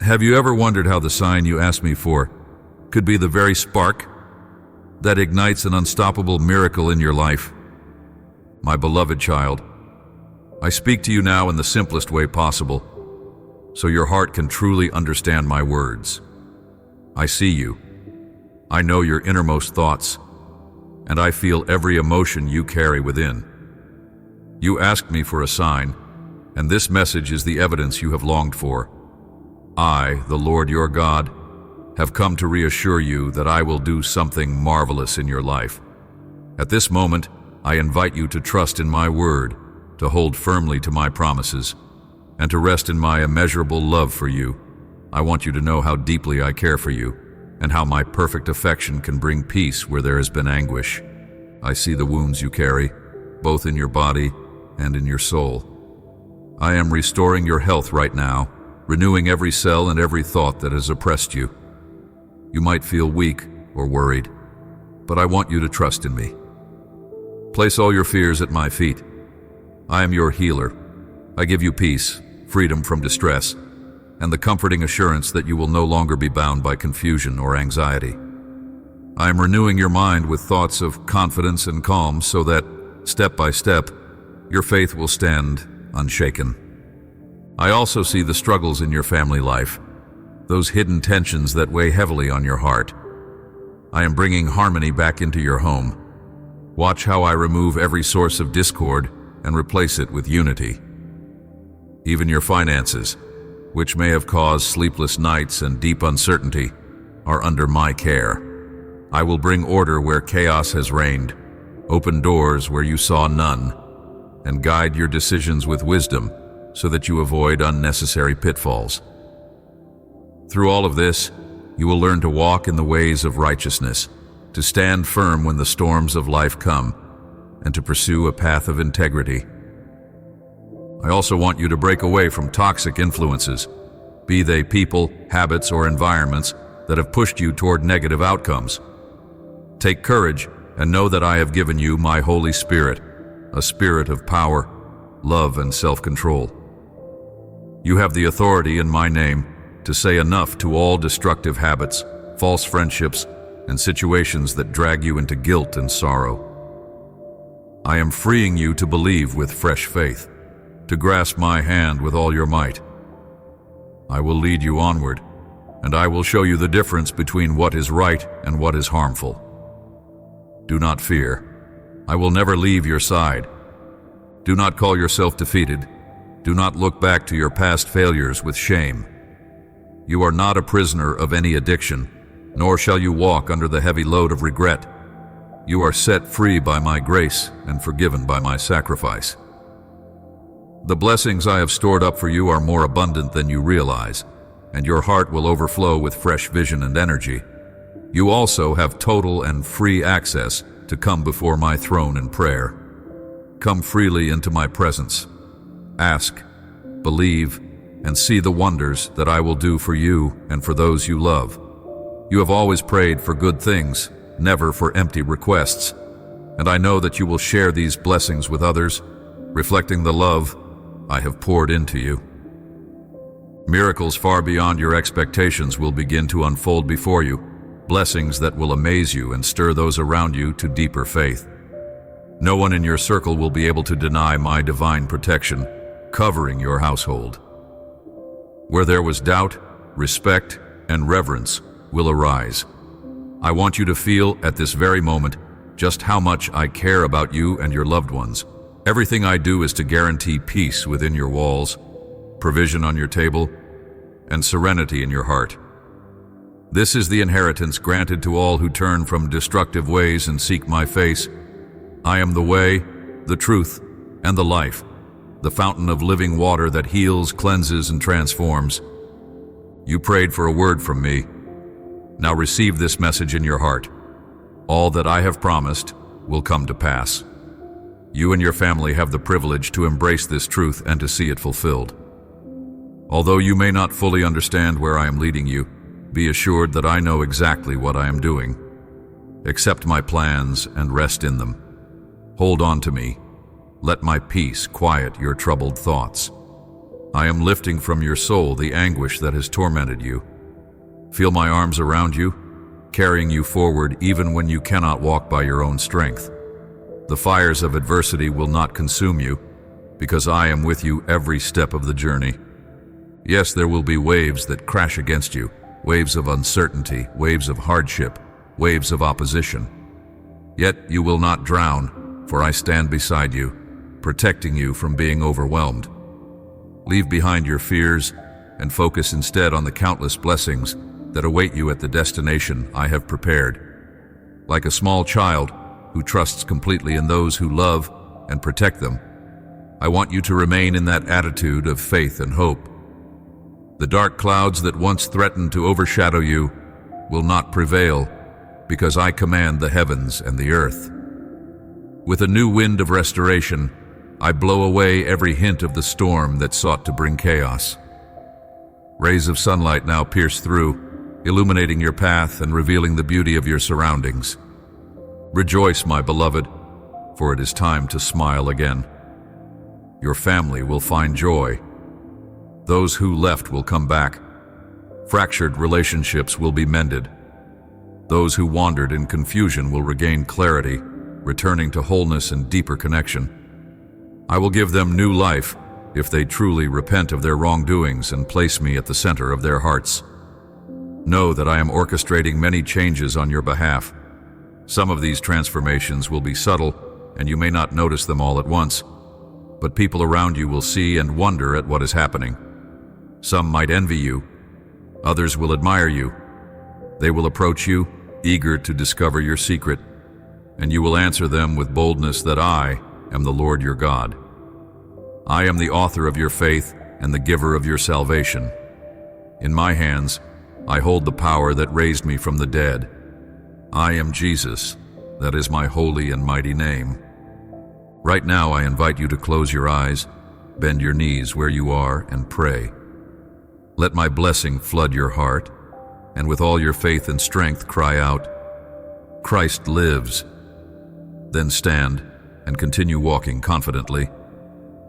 Have you ever wondered how the sign you asked me for could be the very spark that ignites an unstoppable miracle in your life? My beloved child, I speak to you now in the simplest way possible, so your heart can truly understand my words. I see you. I know your innermost thoughts, and I feel every emotion you carry within. You asked me for a sign, and this message is the evidence you have longed for. I, the Lord your God, have come to reassure you that I will do something marvelous in your life. At this moment, I invite you to trust in my word, to hold firmly to my promises, and to rest in my immeasurable love for you. I want you to know how deeply I care for you, and how my perfect affection can bring peace where there has been anguish. I see the wounds you carry, both in your body and in your soul. I am restoring your health right now, renewing every cell and every thought that has oppressed you. You might feel weak or worried, but I want you to trust in me. Place all your fears at my feet. I am your healer. I give you peace, freedom from distress, and the comforting assurance that you will no longer be bound by confusion or anxiety. I am renewing your mind with thoughts of confidence and calm so that, step by step, your faith will stand unshaken. I also see the struggles in your family life, those hidden tensions that weigh heavily on your heart. I am bringing harmony back into your home. Watch how I remove every source of discord and replace it with unity. Even your finances, which may have caused sleepless nights and deep uncertainty, are under my care. I will bring order where chaos has reigned, open doors where you saw none, and guide your decisions with wisdom so that you avoid unnecessary pitfalls. Through all of this, you will learn to walk in the ways of righteousness, to stand firm when the storms of life come, and to pursue a path of integrity. I also want you to break away from toxic influences, be they people, habits, or environments that have pushed you toward negative outcomes. Take courage and know that I have given you my Holy Spirit, a spirit of power, love, and self-control. You have the authority in my name to say enough to all destructive habits, false friendships, and situations that drag you into guilt and sorrow. I am freeing you to believe with fresh faith, to grasp my hand with all your might. I will lead you onward, and I will show you the difference between what is right and what is harmful. Do not fear. I will never leave your side. Do not call yourself defeated. Do not look back to your past failures with shame. You are not a prisoner of any addiction, nor shall you walk under the heavy load of regret. You are set free by my grace and forgiven by my sacrifice. The blessings I have stored up for you are more abundant than you realize, and your heart will overflow with fresh vision and energy. You also have total and free access to come before my throne in prayer. Come freely into my presence. Ask, believe, and see the wonders that I will do for you and for those you love. You have always prayed for good things, never for empty requests, and I know that you will share these blessings with others, reflecting the love I have poured into you. Miracles far beyond your expectations will begin to unfold before you, blessings that will amaze you and stir those around you to deeper faith. No one in your circle will be able to deny my divine protection, covering your household. Where there was doubt, respect, and reverence will arise. I want you to feel at this very moment just how much I care about you and your loved ones. Everything I do is to guarantee peace within your walls, provision on your table, and serenity in your heart. This is the inheritance granted to all who turn from destructive ways and seek my face. I am the way, the truth, and the life, the fountain of living water that heals, cleanses, and transforms. You prayed for a word from me. Now receive this message in your heart. All that I have promised will come to pass. You and your family have the privilege to embrace this truth and to see it fulfilled. Although you may not fully understand where I am leading you, be assured that I know exactly what I am doing. Accept my plans and rest in them. Hold on to me. Let my peace quiet your troubled thoughts. I am lifting from your soul the anguish that has tormented you. Feel my arms around you, carrying you forward even when you cannot walk by your own strength. The fires of adversity will not consume you, because I am with you every step of the journey. Yes, there will be waves that crash against you, waves of uncertainty, waves of hardship, waves of opposition. Yet you will not drown, for I stand beside you, protecting you from being overwhelmed. Leave behind your fears and focus instead on the countless blessings that await you at the destination I have prepared. Like a small child who trusts completely in those who love and protect them, I want you to remain in that attitude of faith and hope. The dark clouds that once threatened to overshadow you will not prevail, because I command the heavens and the earth. With a new wind of restoration, I blow away every hint of the storm that sought to bring chaos. Rays of sunlight now pierce through, illuminating your path and revealing the beauty of your surroundings. Rejoice, my beloved, for it is time to smile again. Your family will find joy. Those who left will come back. Fractured relationships will be mended. Those who wandered in confusion will regain clarity, returning to wholeness and deeper connection. I will give them new life if they truly repent of their wrongdoings and place me at the center of their hearts. Know that I am orchestrating many changes on your behalf. Some of these transformations will be subtle, and you may not notice them all at once, but people around you will see and wonder at what is happening. Some might envy you. Others will admire you. They will approach you, eager to discover your secret, and you will answer them with boldness that I am the Lord your God. I am the author of your faith and the giver of your salvation. In my hands, I hold the power that raised me from the dead. I am Jesus, that is my holy and mighty name. Right now, I invite you to close your eyes, bend your knees where you are, and pray. Let my blessing flood your heart, and with all your faith and strength cry out, Christ lives. Then stand and continue walking confidently,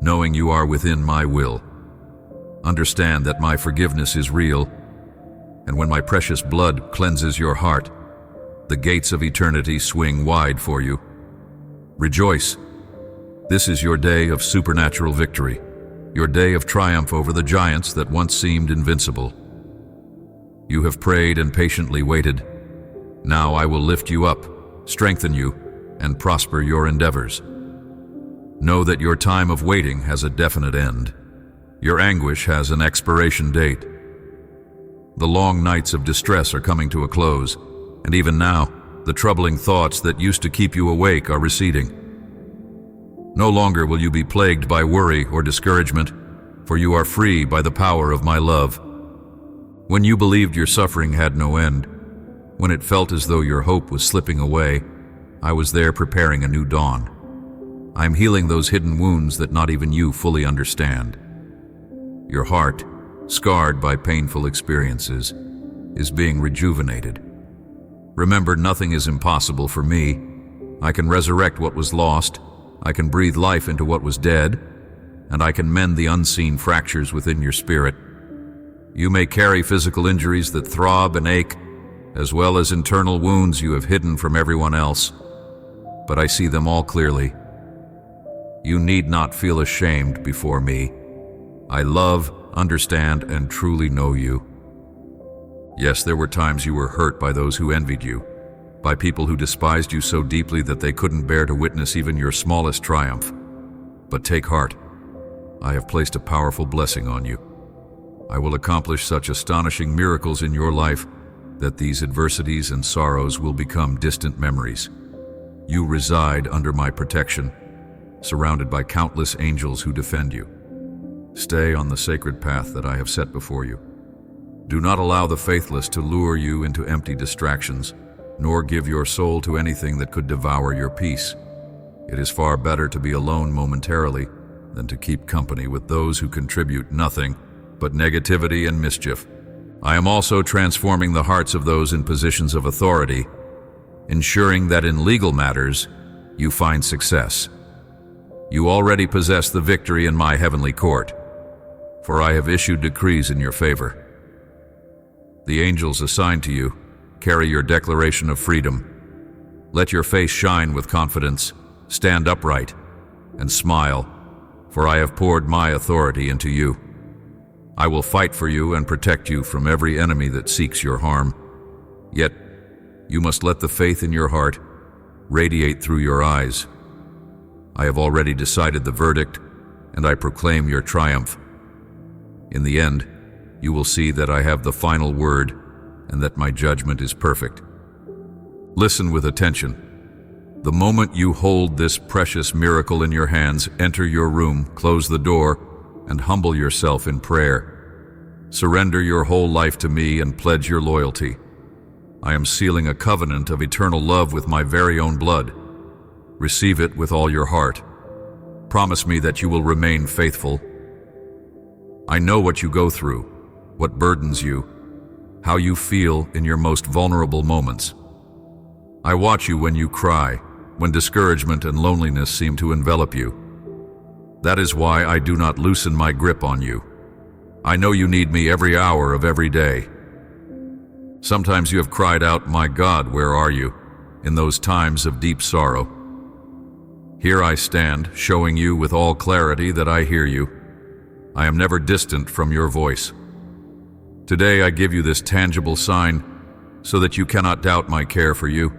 knowing you are within my will. Understand that my forgiveness is real, and when my precious blood cleanses your heart, the gates of eternity swing wide for you. Rejoice. This is your day of supernatural victory, your day of triumph over the giants that once seemed invincible. You have prayed and patiently waited. Now I will lift you up, strengthen you, and prosper your endeavors. Know that your time of waiting has a definite end. Your anguish has an expiration date. The long nights of distress are coming to a close, and even now, the troubling thoughts that used to keep you awake are receding. No longer will you be plagued by worry or discouragement, for you are free by the power of my love. When you believed your suffering had no end, when it felt as though your hope was slipping away, I was there preparing a new dawn. I am healing those hidden wounds that not even you fully understand. Your heart, scarred by painful experiences, is being rejuvenated. Remember, nothing is impossible for me. I can resurrect what was lost, I can breathe life into what was dead, and I can mend the unseen fractures within your spirit. You may carry physical injuries that throb and ache, as well as internal wounds you have hidden from everyone else, but I see them all clearly. You need not feel ashamed before me. I love, understand, and truly know you. Yes, there were times you were hurt by those who envied you, by people who despised you so deeply that they couldn't bear to witness even your smallest triumph. But take heart. I have placed a powerful blessing on you. I will accomplish such astonishing miracles in your life that these adversities and sorrows will become distant memories. You reside under my protection, surrounded by countless angels who defend you. Stay on the sacred path that I have set before you. Do not allow the faithless to lure you into empty distractions, nor give your soul to anything that could devour your peace. It is far better to be alone momentarily than to keep company with those who contribute nothing but negativity and mischief. I am also transforming the hearts of those in positions of authority, ensuring that in legal matters you find success. You already possess the victory in my heavenly court. for I have issued decrees in your favor. The angels assigned to you carry your declaration of freedom. Let your face shine with confidence, stand upright, and smile, for I have poured my authority into you. I will fight for you and protect you from every enemy that seeks your harm. Yet, you must let the faith in your heart radiate through your eyes. I have already decided the verdict, and I proclaim your triumph. In the end, you will see that I have the final word and that my judgment is perfect. Listen with attention. The moment you hold this precious miracle in your hands, enter your room, close the door, and humble yourself in prayer. Surrender your whole life to me and pledge your loyalty. I am sealing a covenant of eternal love with my very own blood. Receive it with all your heart. Promise me that you will remain faithful. I know what you go through, what burdens you, how you feel in your most vulnerable moments. I watch you when you cry, when discouragement and loneliness seem to envelop you. That is why I do not loosen my grip on you. I know you need me every hour of every day. Sometimes you have cried out, "My God, where are you?" in those times of deep sorrow. Here I stand, showing you with all clarity that I hear you. I am never distant from your voice. Today I give you this tangible sign so that you cannot doubt my care for you.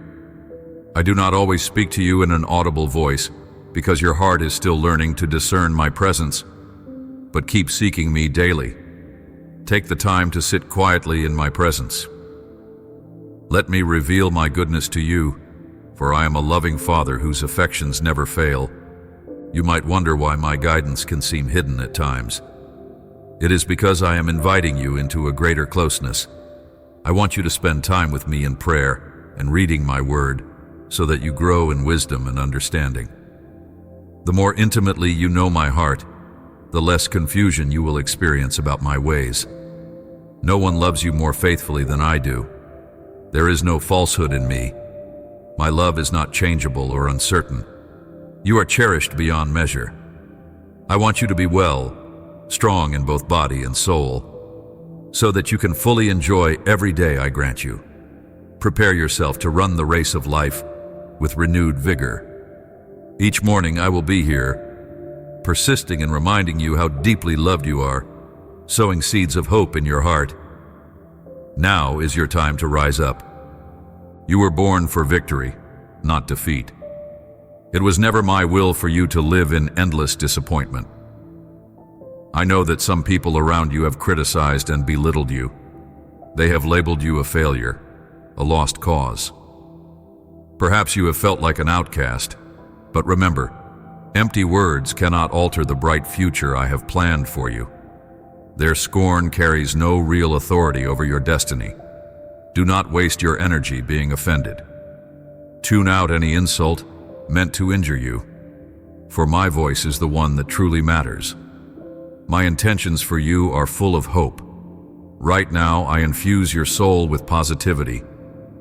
I do not always speak to you in an audible voice because your heart is still learning to discern my presence, but keep seeking me daily. Take the time to sit quietly in my presence. Let me reveal my goodness to you, for I am a loving Father whose affections never fail. You might wonder why my guidance can seem hidden at times. It is because I am inviting you into a greater closeness. I want you to spend time with me in prayer and reading my word so that you grow in wisdom and understanding. The more intimately you know my heart, the less confusion you will experience about my ways. No one loves you more faithfully than I do. There is no falsehood in me. My love is not changeable or uncertain. You are cherished beyond measure. I want you to be well, strong in both body and soul, so that you can fully enjoy every day I grant you. Prepare yourself to run the race of life with renewed vigor. Each morning I will be here, persisting in reminding you how deeply loved you are, sowing seeds of hope in your heart. Now is your time to rise up. You were born for victory, not defeat. It was never my will for you to live in endless disappointment. I know that some people around you have criticized and belittled you. They have labeled you a failure, a lost cause. Perhaps you have felt like an outcast, but remember, empty words cannot alter the bright future I have planned for you. Their scorn carries no real authority over your destiny. Do not waste your energy being offended. Tune out any insult meant to injure you, for my voice is the one that truly matters. My intentions for you are full of hope. Right now, I infuse your soul with positivity,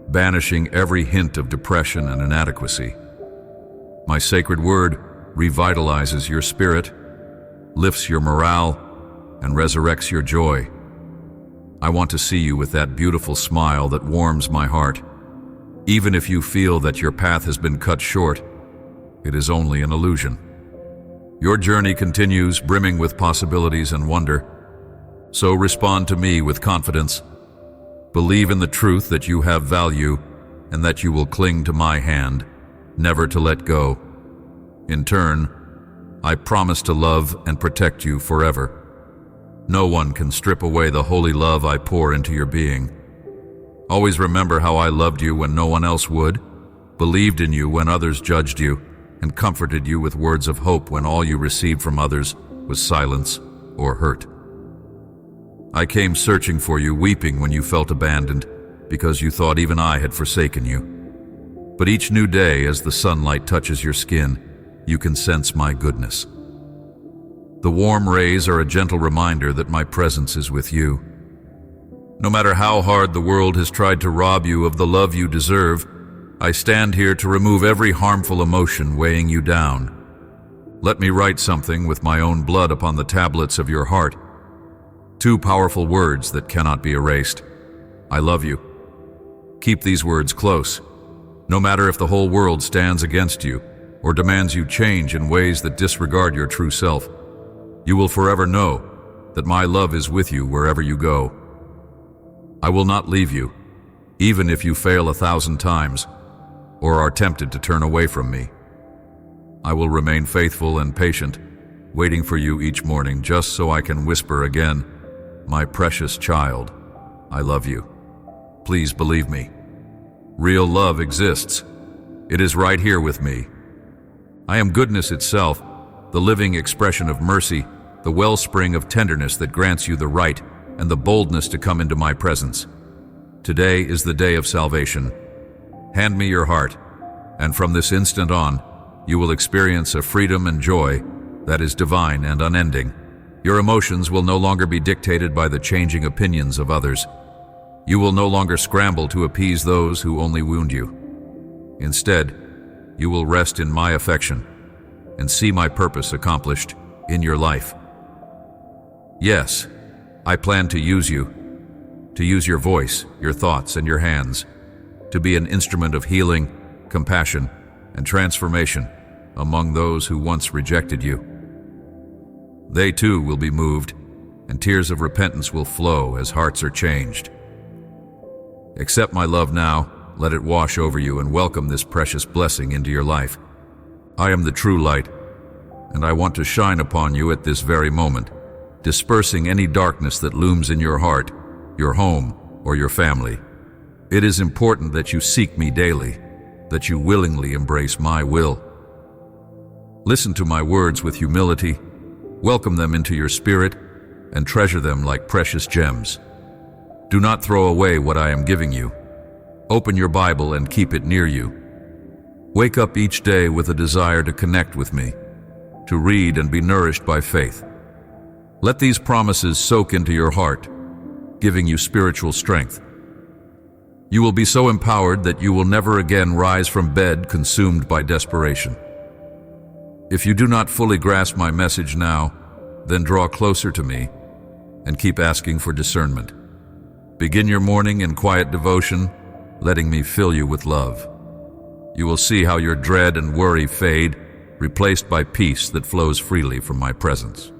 banishing every hint of depression and inadequacy. My sacred word revitalizes your spirit, lifts your morale, and resurrects your joy. I want to see you with that beautiful smile that warms my heart. Even if you feel that your path has been cut short, it is only an illusion. Your journey continues, brimming with possibilities and wonder. So respond to me with confidence. Believe in the truth that you have value and that you will cling to my hand, never to let go. In turn, I promise to love and protect you forever. No one can strip away the holy love I pour into your being. Always remember how I loved you when no one else would, believed in you when others judged you, and comforted you with words of hope when all you received from others was silence or hurt. I came searching for you, weeping when you felt abandoned, because you thought even I had forsaken you. But each new day, as the sunlight touches your skin, you can sense my goodness. The warm rays are a gentle reminder that my presence is with you. No matter how hard the world has tried to rob you of the love you deserve, I stand here to remove every harmful emotion weighing you down. Let me write something with my own blood upon the tablets of your heart Two powerful words that cannot be erased. I love you. Keep these words close. No matter if the whole world stands against you or demands you change in ways that disregard your true self, you will forever know that my love is with you wherever you go. I will not leave you, even if you fail 1,000 times or are tempted to turn away from me. I will remain faithful and patient, waiting for you each morning just so I can whisper again, my precious child, I love you. Please believe me. Real love exists. It is right here with me. I am goodness itself, the living expression of mercy, the wellspring of tenderness that grants you the right and the boldness to come into my presence. Today is the day of salvation. Hand me your heart, and from this instant on, you will experience a freedom and joy that is divine and unending. Your emotions will no longer be dictated by the changing opinions of others. You will no longer scramble to appease those who only wound you. Instead, you will rest in my affection and see my purpose accomplished in your life. Yes, I plan to use you, to use your voice, your thoughts, and your hands, to be an instrument of healing, compassion, and transformation among those who once rejected you. They too will be moved, and tears of repentance will flow as hearts are changed. Accept my love now, let it wash over you, and welcome this precious blessing into your life. I am the true light, and I want to shine upon you at this very moment, dispersing any darkness that looms in your heart, your home, or your family. It is important that you seek me daily, that you willingly embrace my will. Listen to my words with humility, welcome them into your spirit, and treasure them like precious gems. Do not throw away what I am giving you. Open your Bible and keep it near you. Wake up each day with a desire to connect with me, to read and be nourished by faith. Let these promises soak into your heart, giving you spiritual strength. You will be so empowered that you will never again rise from bed consumed by desperation. If you do not fully grasp my message now, then draw closer to me and keep asking for discernment. Begin your morning in quiet devotion, letting me fill you with love. You will see how your dread and worry fade, replaced by peace that flows freely from my presence.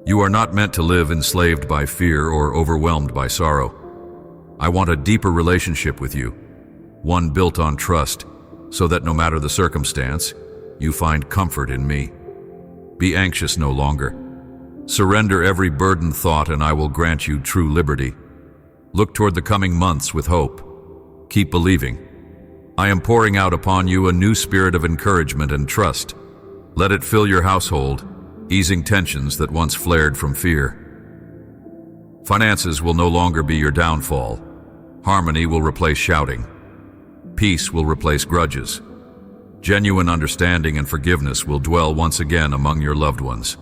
You are not meant to live enslaved by fear or overwhelmed by sorrow. I want a deeper relationship with you, one built on trust, so that no matter the circumstance, you find comfort in me. Be anxious no longer. Surrender every burdened thought and I will grant you true liberty. Look toward the coming months with hope. Keep believing. I am pouring out upon you a new spirit of encouragement and trust. Let it fill your household, easing tensions that once flared from fear. Finances will no longer be your downfall. Harmony will replace shouting. Peace will replace grudges. Genuine understanding and forgiveness will dwell once again among your loved ones.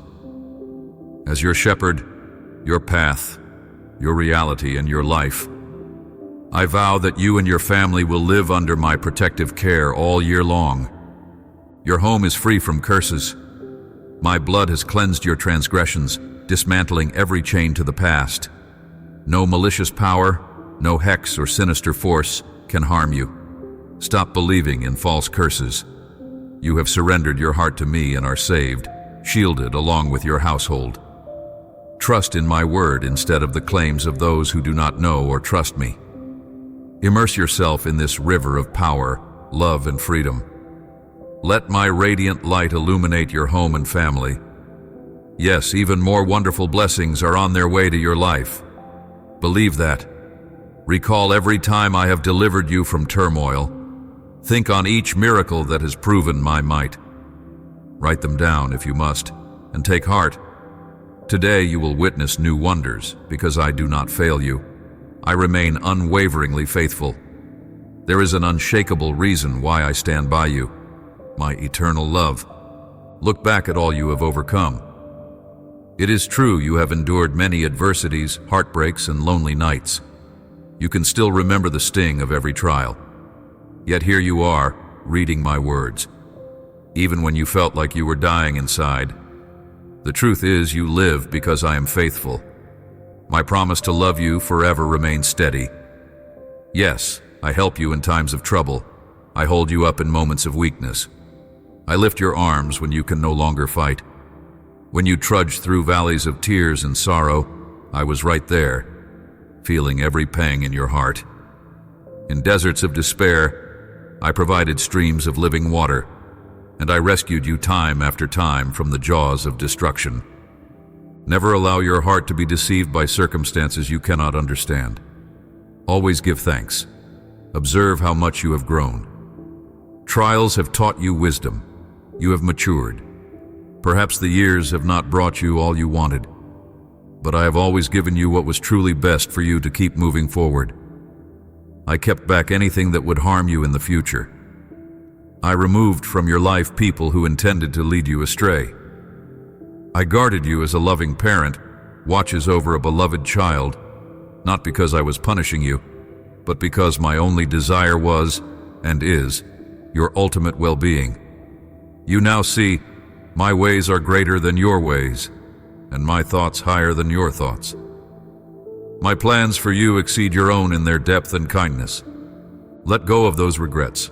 As your shepherd, your path, your reality, and your life, I vow that you and your family will live under my protective care all year long. Your home is free from curses. My blood has cleansed your transgressions, dismantling every chain to the past. No malicious power, no hex or sinister force can harm you. Stop believing in false curses. You have surrendered your heart to me and are saved, shielded along with your household. Trust in my word instead of the claims of those who do not know or trust me. Immerse yourself in this river of power, love, and freedom. Let my radiant light illuminate your home and family. Yes, even more wonderful blessings are on their way to your life. Believe that. Recall every time I have delivered you from turmoil. Think on each miracle that has proven my might. Write them down if you must, and take heart. Today you will witness new wonders because I do not fail you. I remain unwaveringly faithful. There is an unshakable reason why I stand by you, my eternal love. Look back at all you have overcome. It is true you have endured many adversities, heartbreaks, and lonely nights. You can still remember the sting of every trial. Yet here you are, reading my words. Even when you felt like you were dying inside, the truth is you live because I am faithful. My promise to love you forever remains steady. Yes, I help you in times of trouble. I hold you up in moments of weakness. I lift your arms when you can no longer fight. When you trudge through valleys of tears and sorrow, I was right there, feeling every pang in your heart. In deserts of despair, I provided streams of living water, and I rescued you time after time from the jaws of destruction. Never allow your heart to be deceived by circumstances you cannot understand. Always give thanks. Observe how much you have grown. Trials have taught you wisdom. You have matured. Perhaps the years have not brought you all you wanted, but I have always given you what was truly best for you to keep moving forward. I kept back anything that would harm you in the future. I removed from your life people who intended to lead you astray. I guarded you as a loving parent watches over a beloved child, not because I was punishing you, but because my only desire was, and is, your ultimate well-being. You now see, my ways are greater than your ways, and my thoughts higher than your thoughts. My plans for you exceed your own in their depth and kindness. Let go of those regrets.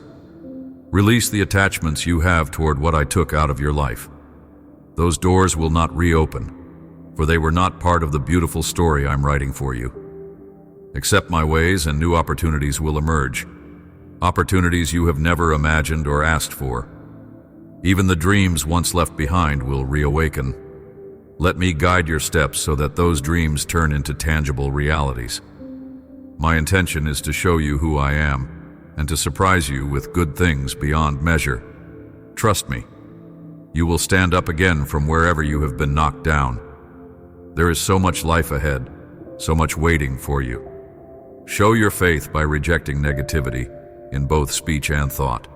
Release the attachments you have toward what I took out of your life. Those doors will not reopen, for they were not part of the beautiful story I'm writing for you. Accept my ways and new opportunities will emerge. Opportunities you have never imagined or asked for. Even the dreams once left behind will reawaken. Let me guide your steps so that those dreams turn into tangible realities. My intention is to show you who I am and to surprise you with good things beyond measure. Trust me, you will stand up again from wherever you have been knocked down. There is so much life ahead, so much waiting for you. Show your faith by rejecting negativity in both speech and thought.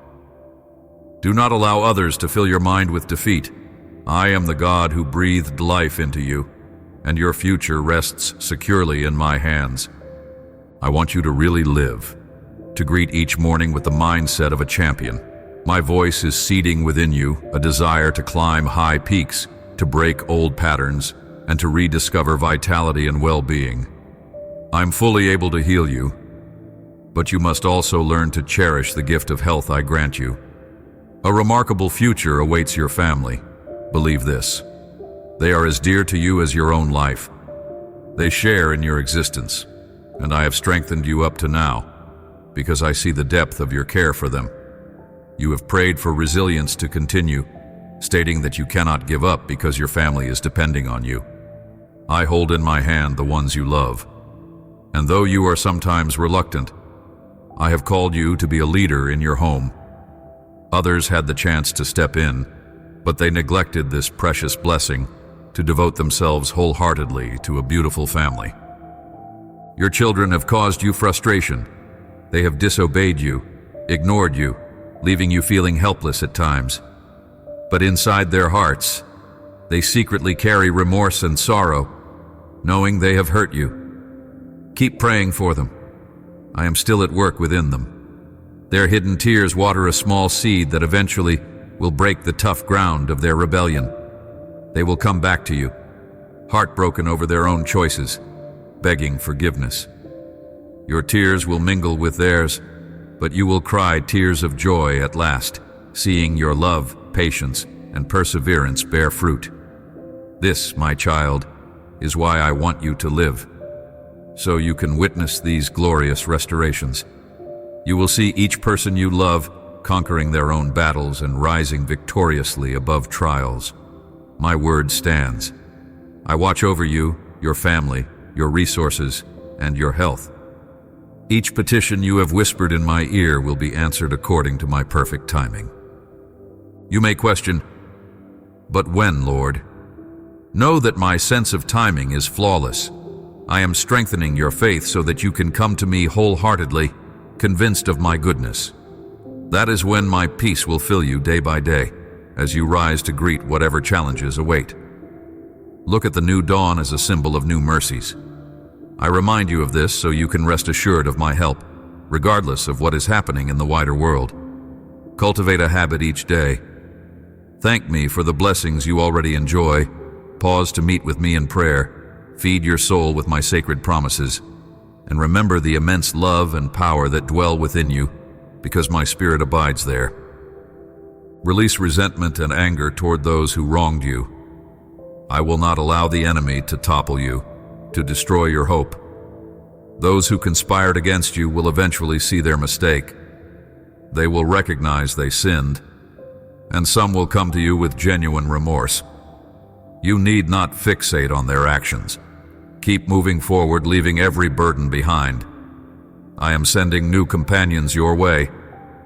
Do not allow others to fill your mind with defeat. I am the God who breathed life into you, and your future rests securely in my hands. I want you to really live, to greet each morning with the mindset of a champion. My voice is seeding within you a desire to climb high peaks, to break old patterns, and to rediscover vitality and well-being. I'm fully able to heal you, but you must also learn to cherish the gift of health I grant you. A remarkable future awaits your family. Believe this. They are as dear to you as your own life. They share in your existence, and I have strengthened you up to now because I see the depth of your care for them. You have prayed for resilience to continue, stating that you cannot give up because your family is depending on you. I hold in my hand the ones you love, and though you are sometimes reluctant, I have called you to be a leader in your home. Others had the chance to step in, but they neglected this precious blessing to devote themselves wholeheartedly to a beautiful family. Your children have caused you frustration. They have disobeyed you, ignored you, leaving you feeling helpless at times. But inside their hearts, they secretly carry remorse and sorrow, knowing they have hurt you. Keep praying for them. I am still at work within them. Their hidden tears water a small seed that eventually will break the tough ground of their rebellion. They will come back to you, heartbroken over their own choices, begging forgiveness. Your tears will mingle with theirs, but you will cry tears of joy at last, seeing your love, patience, and perseverance bear fruit. This, my child, is why I want you to live, so you can witness these glorious restorations. You will see each person you love conquering their own battles and rising victoriously above trials. My word stands. I watch over you, your family, your resources, and your health. Each petition you have whispered in my ear will be answered according to my perfect timing. You may question, but when, Lord? Know that my sense of timing is flawless. I am strengthening your faith so that you can come to me wholeheartedly, convinced of my goodness. That is when my peace will fill you day by day, as you rise to greet whatever challenges await. Look at the new dawn as a symbol of new mercies. I remind you of this so you can rest assured of my help, regardless of what is happening in the wider world. Cultivate a habit each day. Thank me for the blessings you already enjoy. Pause to meet with me in prayer. feed your soul with my sacred promises, and remember the immense love and power that dwell within you, because my spirit abides there. Release resentment and anger toward those who wronged you. I will not allow the enemy to topple you, to destroy your hope. Those who conspired against you will eventually see their mistake. They will recognize they sinned, and some will come to you with genuine remorse. You need not fixate on their actions. Keep moving forward, leaving every burden behind. I am sending new companions your way,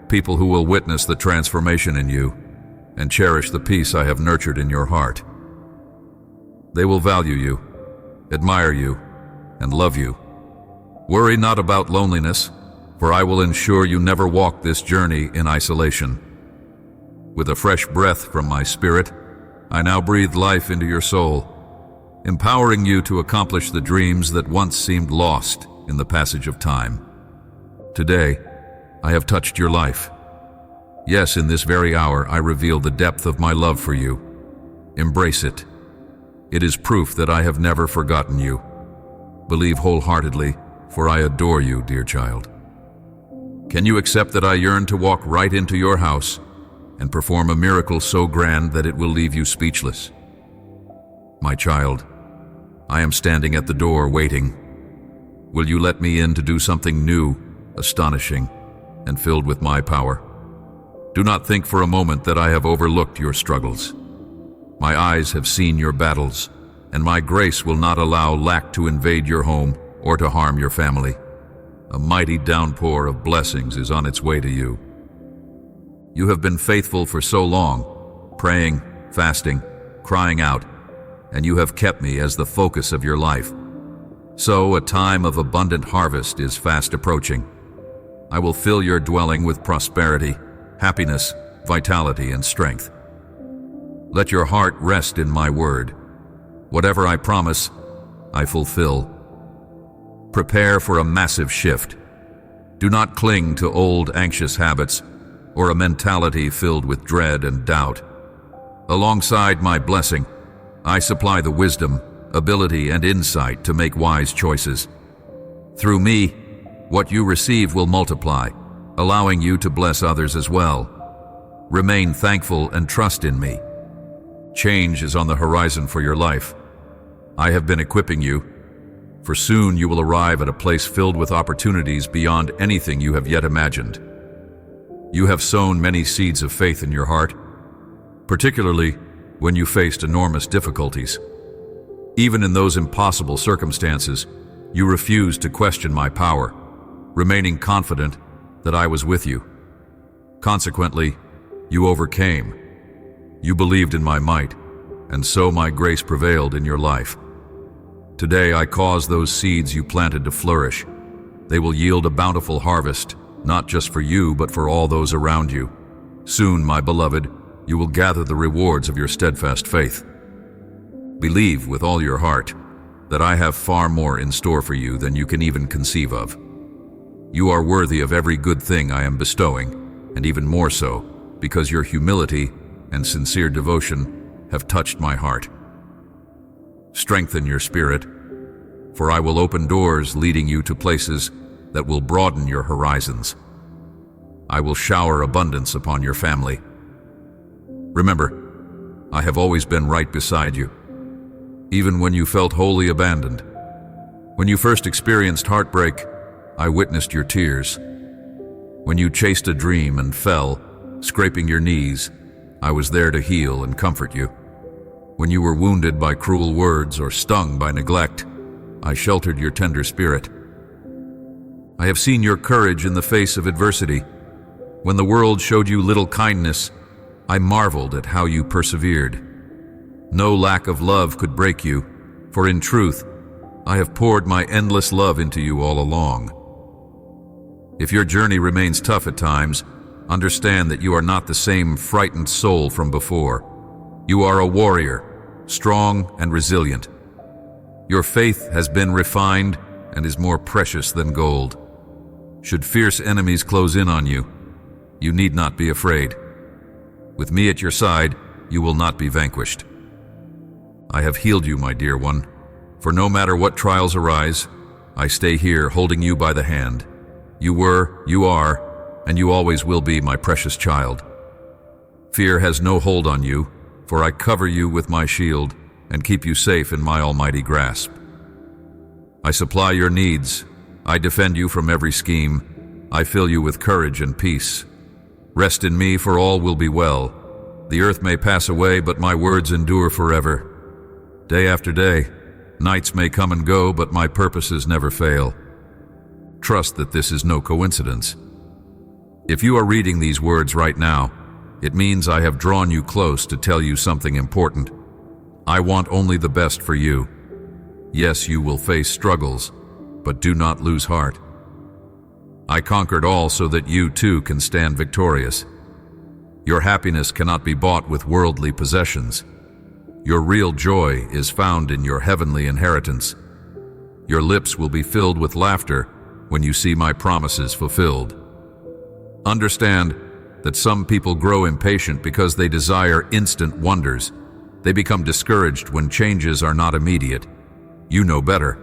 people who will witness the transformation in you and cherish the peace I have nurtured in your heart. They will value you, admire you, and love you. Worry not about loneliness, for I will ensure you never walk this journey in isolation. With a fresh breath from my spirit, I now breathe life into your soul, empowering you to accomplish the dreams that once seemed lost in the passage of time. Today, I have touched your life. Yes, in this very hour, I reveal the depth of my love for you. Embrace it. It is proof that I have never forgotten you. Believe wholeheartedly, for I adore you, dear child. Can you accept that I yearn to walk right into your house and perform a miracle so grand that it will leave you speechless? My child, I am standing at the door waiting. Will you let me in to do something new, astonishing, and filled with my power? Do not think for a moment that I have overlooked your struggles. My eyes have seen your battles, and my grace will not allow lack to invade your home or to harm your family. A mighty downpour of blessings is on its way to you. You have been faithful for so long, praying, fasting, crying out, and you have kept me as the focus of your life. So a time of abundant harvest is fast approaching. I will fill your dwelling with prosperity, happiness, vitality, and strength. Let your heart rest in my word. Whatever I promise, I fulfill. Prepare for a massive shift. Do not cling to old anxious habits or a mentality filled with dread and doubt. Alongside my blessing, I supply the wisdom, ability, and insight to make wise choices. Through me, what you receive will multiply, allowing you to bless others as well. Remain thankful and trust in me. Change is on the horizon for your life. I have been equipping you, for soon you will arrive at a place filled with opportunities beyond anything you have yet imagined. You have sown many seeds of faith in your heart, particularly when you faced enormous difficulties. Even in those impossible circumstances, you refused to question my power, remaining confident that I was with you. Consequently, you overcame. You believed in my might, and so my grace prevailed in your life. Today I cause those seeds you planted to flourish. They will yield a bountiful harvest, not just for you, but for all those around you. Soon, my beloved, you will gather the rewards of your steadfast faith. Believe with all your heart that I have far more in store for you than you can even conceive of. You are worthy of every good thing I am bestowing, and even more so because your humility and sincere devotion have touched my heart. Strengthen your spirit, for I will open doors leading you to places that will broaden your horizons. I will shower abundance upon your family. Remember, I have always been right beside you, even when you felt wholly abandoned. When you first experienced heartbreak, I witnessed your tears. When you chased a dream and fell, scraping your knees, I was there to heal and comfort you. When you were wounded by cruel words or stung by neglect, I sheltered your tender spirit. I have seen your courage in the face of adversity. When the world showed you little kindness, I marveled at how you persevered. No lack of love could break you, for in truth, I have poured my endless love into you all along. If your journey remains tough at times, understand that you are not the same frightened soul from before. You are a warrior, strong and resilient. Your faith has been refined and is more precious than gold. Should fierce enemies close in on you, you need not be afraid. With me at your side, you will not be vanquished. I have healed you, my dear one, For no matter what trials arise, I stay here holding you by the hand. You were, you are, and you always will be my precious child. Fear has no hold on you, for I cover you with my shield and keep you safe in my almighty grasp. I supply your needs. I defend you from every scheme. I fill you with courage and peace. Rest in me, for all will be well. The earth may pass away, but my words endure forever. Day after day, nights may come and go, but my purposes never fail. Trust that this is no coincidence. If you are reading these words right now, it means I have drawn you close to tell you something important. I want only the best for you. Yes, you will face struggles, but do not lose heart. I conquered all so that you too can stand victorious. Your happiness cannot be bought with worldly possessions. Your real joy is found in your heavenly inheritance. Your lips will be filled with laughter when you see my promises fulfilled. Understand that some people grow impatient because they desire instant wonders. They become discouraged when changes are not immediate. You know better.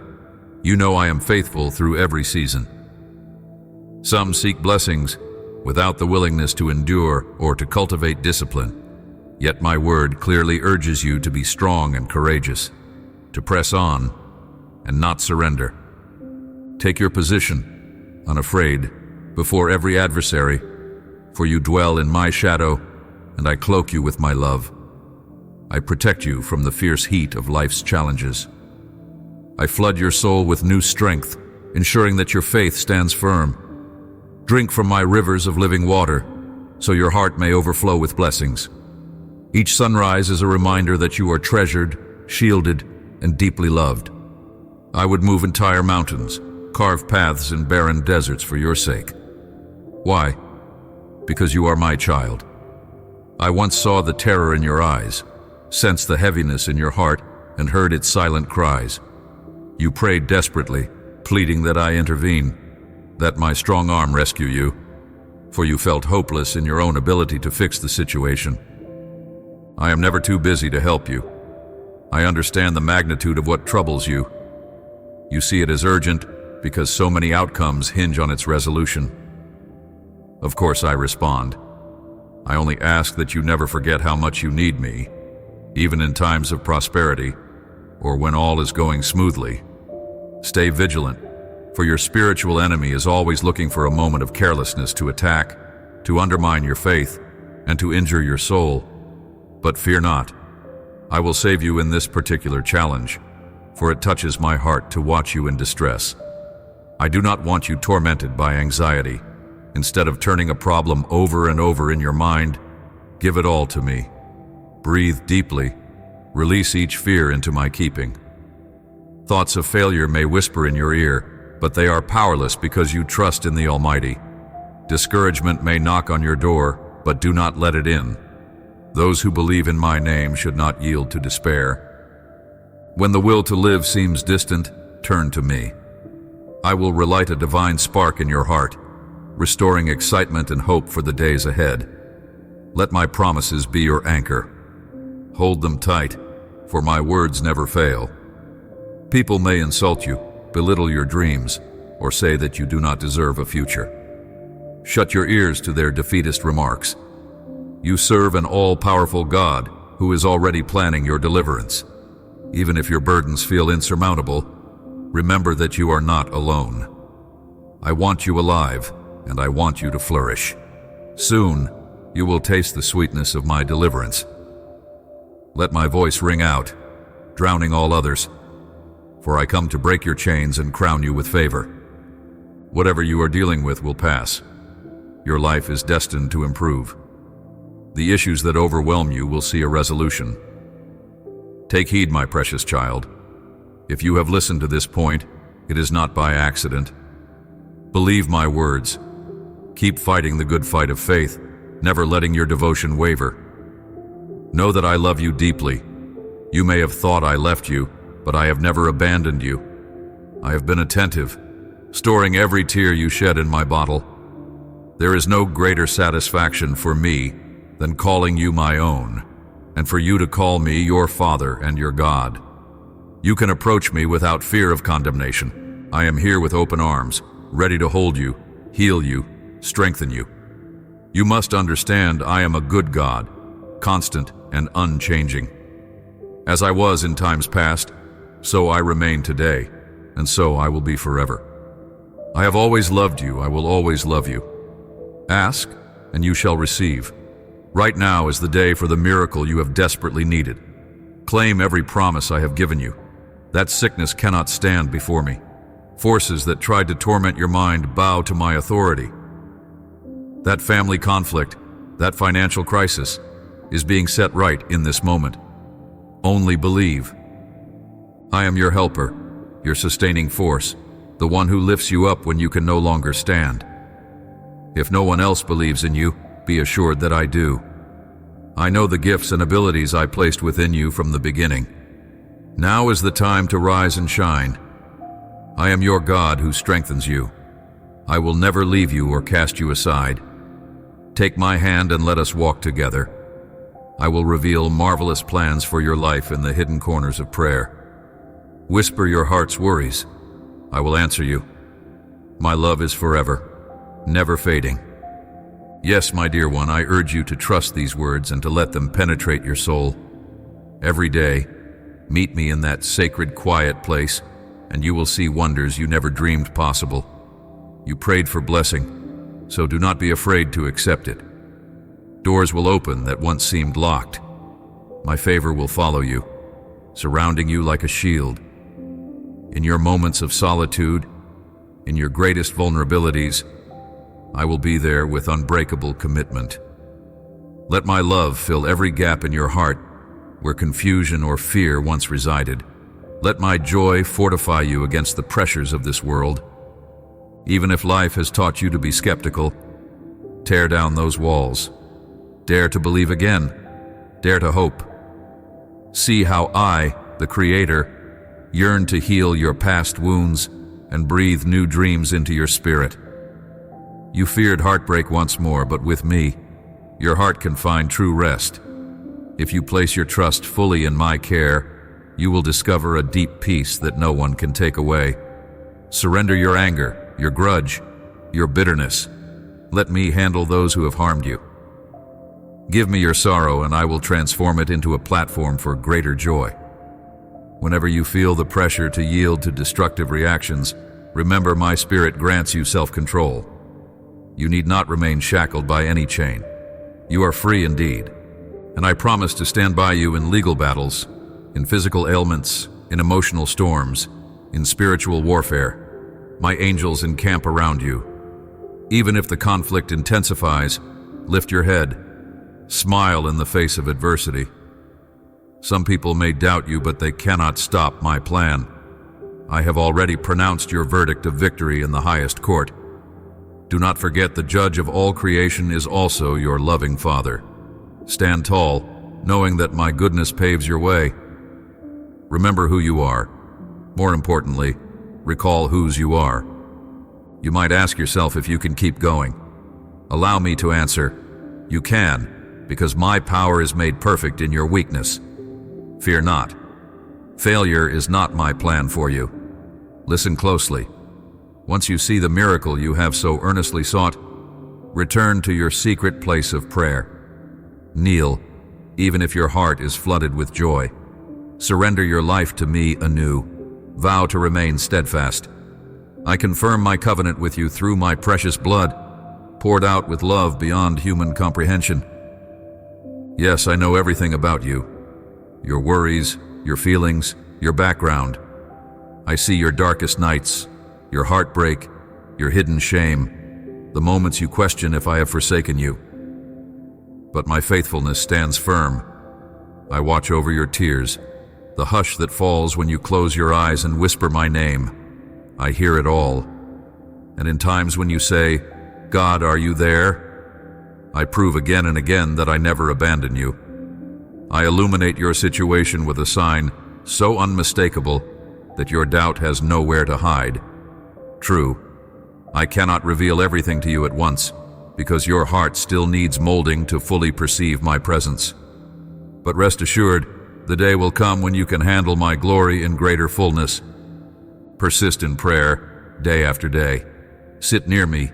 You know I am faithful through every season. Some seek blessings without the willingness to endure or to cultivate discipline. Yet my word clearly urges you to be strong and courageous, to press on and not surrender. Take your position, unafraid, before every adversary, for you dwell in my shadow, and I cloak you with my love. I protect you from the fierce heat of life's challenges. I flood your soul with new strength, ensuring that your faith stands firm. Drink from my rivers of living water, so your heart may overflow with blessings. Each sunrise is a reminder that you are treasured, shielded, and deeply loved. I would move entire mountains, carve paths in barren deserts for your sake. Why? Because you are my child. I once saw the terror in your eyes, sensed the heaviness in your heart, and heard its silent cries. You prayed desperately, pleading that I intervene, that my strong arm rescue you, for you felt hopeless in your own ability to fix the situation. I am never too busy to help you. I understand the magnitude of what troubles you. You see it as urgent because so many outcomes hinge on its resolution. Of course I respond. I only ask that you never forget how much you need me, even in times of prosperity or when all is going smoothly. Stay vigilant, for your spiritual enemy is always looking for a moment of carelessness to attack, to undermine your faith, and to injure your soul. But fear not. I will save you in this particular challenge, for it touches my heart to watch you in distress. I do not want you tormented by anxiety. Instead of turning a problem over and over in your mind, give it all to me. Breathe deeply. Release each fear into my keeping. Thoughts of failure may whisper in your ear, but they are powerless because you trust in the Almighty. Discouragement may knock on your door, but do not let it in. Those who believe in my name should not yield to despair. When the will to live seems distant, turn to me. I will relight a divine spark in your heart, restoring excitement and hope for the days ahead. Let my promises be your anchor. Hold them tight, for my words never fail. People may insult you, belittle your dreams, or say that you do not deserve a future. Shut your ears to their defeatist remarks. You serve an all-powerful God who is already planning your deliverance. Even if your burdens feel insurmountable, remember that you are not alone. I want you alive, and I want you to flourish. Soon, you will taste the sweetness of my deliverance. Let my voice ring out, drowning all others, for I come to break your chains and crown you with favor. Whatever you are dealing with will pass. Your life is destined to improve. The issues that overwhelm you will see a resolution. Take heed, my precious child. If you have listened to this point, it is not by accident. Believe my words. Keep fighting the good fight of faith, never letting your devotion waver. Know that I love you deeply. You may have thought I left you, but I have never abandoned you. I have been attentive, storing every tear you shed in my bottle. There is no greater satisfaction for me than calling you my own, and for you to call me your Father and your God. You can approach me without fear of condemnation. I am here with open arms, ready to hold you, heal you, strengthen you. You must understand I am a good God, constant and unchanging. As I was in times past, so I remain today, and so I will be forever. I have always loved you, I will always love you. Ask, and you shall receive. Right now is the day for the miracle you have desperately needed. Claim every promise I have given you. That sickness cannot stand before me. Forces that tried to torment your mind bow to my authority. That family conflict, that financial crisis, is being set right in this moment. Only believe. I am your helper, your sustaining force, the one who lifts you up when you can no longer stand. If no one else believes in you, be assured that I do. I know the gifts and abilities I placed within you from the beginning. Now is the time to rise and shine. I am your God who strengthens you. I will never leave you or cast you aside. Take my hand and let us walk together. I will reveal marvelous plans for your life in the hidden corners of prayer. Whisper your heart's worries. I will answer you. My love is forever, never fading. Yes, my dear one, I urge you to trust these words and to let them penetrate your soul. Every day, meet me in that sacred, quiet place, and you will see wonders you never dreamed possible. You prayed for blessing, so do not be afraid to accept it. Doors will open that once seemed locked. My favor will follow you, surrounding you like a shield. In your moments of solitude, in your greatest vulnerabilities, I will be there with unbreakable commitment. Let my love fill every gap in your heart where confusion or fear once resided. Let my joy fortify you against the pressures of this world. Even if life has taught you to be skeptical, tear down those walls. Dare to believe again. Dare to hope. See how I, the Creator, yearn to heal your past wounds and breathe new dreams into your spirit. You feared heartbreak once more, but with me, your heart can find true rest. If you place your trust fully in my care, you will discover a deep peace that no one can take away. Surrender your anger, your grudge, your bitterness. Let me handle those who have harmed you. Give me your sorrow, and I will transform it into a platform for greater joy. Whenever you feel the pressure to yield to destructive reactions, remember my spirit grants you self-control. You need not remain shackled by any chain. You are free indeed, and I promise to stand by you in legal battles, in physical ailments, in emotional storms, in spiritual warfare. My angels encamp around you. Even if the conflict intensifies, lift your head. Smile in the face of adversity. Some people may doubt you, but they cannot stop my plan. I have already pronounced your verdict of victory in the highest court. Do not forget the judge of all creation is also your loving Father. Stand tall, knowing that my goodness paves your way. Remember who you are. More importantly, recall whose you are. You might ask yourself if you can keep going. Allow me to answer. You can, because my power is made perfect in your weakness. Fear not. Failure is not my plan for you. Listen closely. Once you see the miracle you have so earnestly sought, return to your secret place of prayer. Kneel, even if your heart is flooded with joy. Surrender your life to me anew. Vow to remain steadfast. I confirm my covenant with you through my precious blood, poured out with love beyond human comprehension. Yes, I know everything about you. Your worries, your feelings, your background. I see your darkest nights, your heartbreak, your hidden shame, the moments you question if I have forsaken you. But my faithfulness stands firm. I watch over your tears, the hush that falls when you close your eyes and whisper my name. I hear it all. And in times when you say, God, are you there? I prove again and again that I never abandon you. I illuminate your situation with a sign so unmistakable that your doubt has nowhere to hide. True, I cannot reveal everything to you at once, because your heart still needs molding to fully perceive my presence. But rest assured, The day will come when you can handle my glory in greater fullness. Persist in prayer, day after day. Sit near me.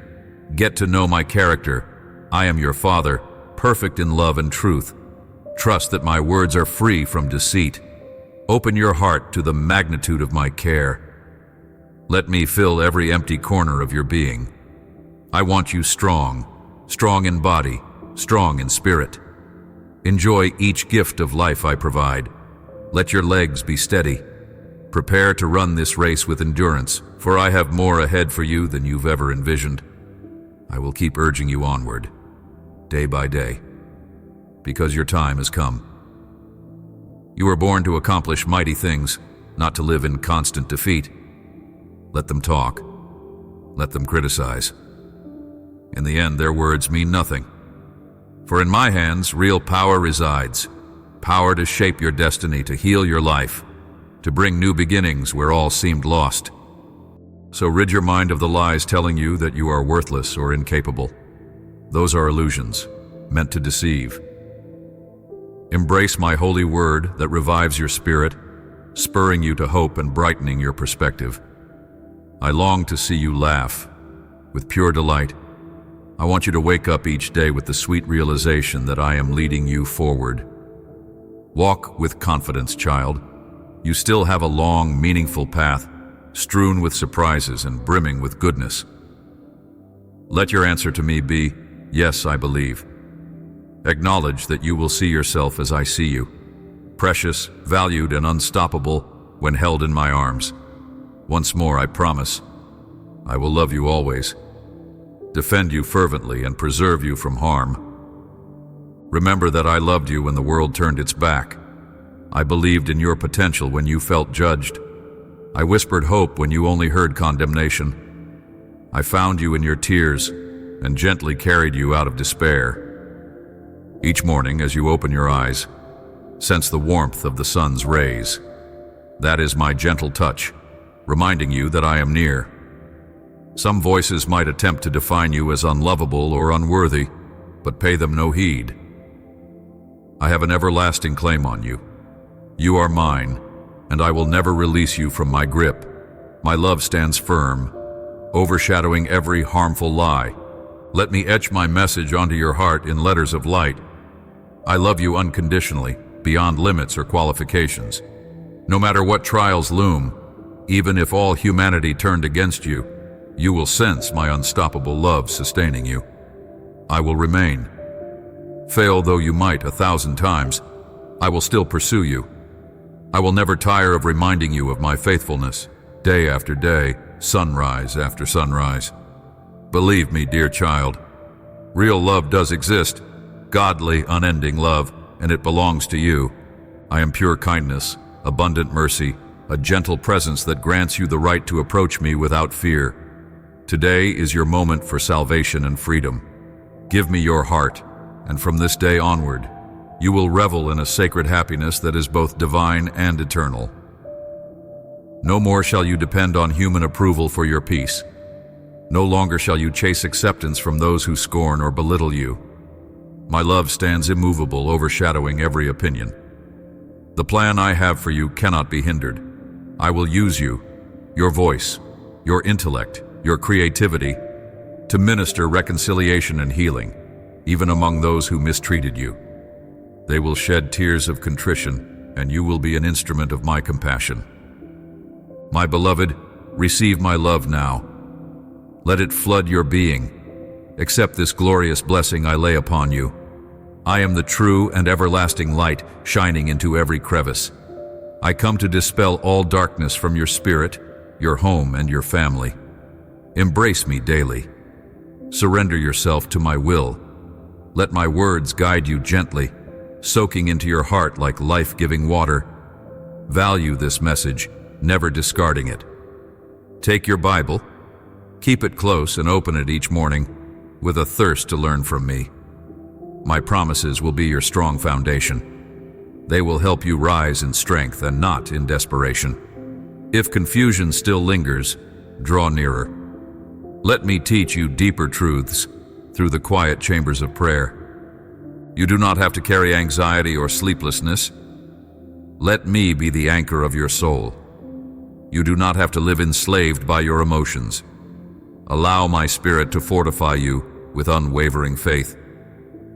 Get to know my character. I am your Father, perfect in love and truth. Trust that my words are free from deceit. Open your heart to the magnitude of my care. Let me fill every empty corner of your being. I want you strong in body, strong in spirit. Enjoy each gift of life I provide. Let your legs be steady. Prepare to run this race with endurance, for I have more ahead for you than you've ever envisioned. I will keep urging you onward, day by day, because your time has come. You were born to accomplish mighty things, not to live in constant defeat. Let them talk. Let them criticize. In the end, their words mean nothing. For in my hands, real power resides. Power to shape your destiny, to heal your life, to bring new beginnings where all seemed lost. So rid your mind of the lies telling you that you are worthless or incapable. Those are illusions, meant to deceive. Embrace my holy word that revives your spirit, spurring you to hope and brightening your perspective. I long to see you laugh with pure delight. I want you to wake up each day with the sweet realization that I am leading you forward. Walk with confidence, child. You still have a long, meaningful path, strewn with surprises and brimming with goodness. Let your answer to me be, yes, I believe. Acknowledge that you will see yourself as I see you, precious, valued, and unstoppable when held in my arms. Once more, I promise, I will love you always, defend you fervently, and preserve you from harm. Remember that I loved you when the world turned its back. I believed in your potential when you felt judged. I whispered hope when you only heard condemnation. I found you in your tears and gently carried you out of despair. Each morning, as you open your eyes, sense the warmth of the sun's rays. That is my gentle touch, reminding you that I am near. Some voices might attempt to define you as unlovable or unworthy, but pay them no heed. I have an everlasting claim on you. You are mine, and I will never release you from my grip. My love stands firm, overshadowing every harmful lie. Let me etch my message onto your heart in letters of light. I love you unconditionally, beyond limits or qualifications. No matter what trials loom, even if all humanity turned against you, you will sense my unstoppable love sustaining you. I will remain. Fail though you might 1,000 times, I will still pursue you. I will never tire of reminding you of my faithfulness, day after day, sunrise after sunrise. Believe me, dear child, real love does exist, godly, unending love, and it belongs to you. I am pure kindness, abundant mercy, a gentle presence that grants you the right to approach me without fear. Today is your moment for salvation and freedom. Give me your heart, and from this day onward, you will revel in a sacred happiness that is both divine and eternal. No more shall you depend on human approval for your peace. No longer shall you chase acceptance from those who scorn or belittle you. My love stands immovable, overshadowing every opinion. The plan I have for you cannot be hindered. I will use you, your voice, your intellect, your creativity, to minister reconciliation and healing, even among those who mistreated you. They will shed tears of contrition, and you will be an instrument of my compassion. My beloved, receive my love now. Let it flood your being. Accept this glorious blessing I lay upon you. I am the true and everlasting light shining into every crevice. I come to dispel all darkness from your spirit, your home, and your family. Embrace me daily. Surrender yourself to my will. Let my words guide you gently, soaking into your heart like life-giving water. Value this message, never discarding it. Take your Bible, keep it close and open it each morning with a thirst to learn from me. My promises will be your strong foundation. They will help you rise in strength and not in desperation. If confusion still lingers, draw nearer. Let me teach you deeper truths through the quiet chambers of prayer. You do not have to carry anxiety or sleeplessness. Let me be the anchor of your soul. You do not have to live enslaved by your emotions. Allow my spirit to fortify you with unwavering faith.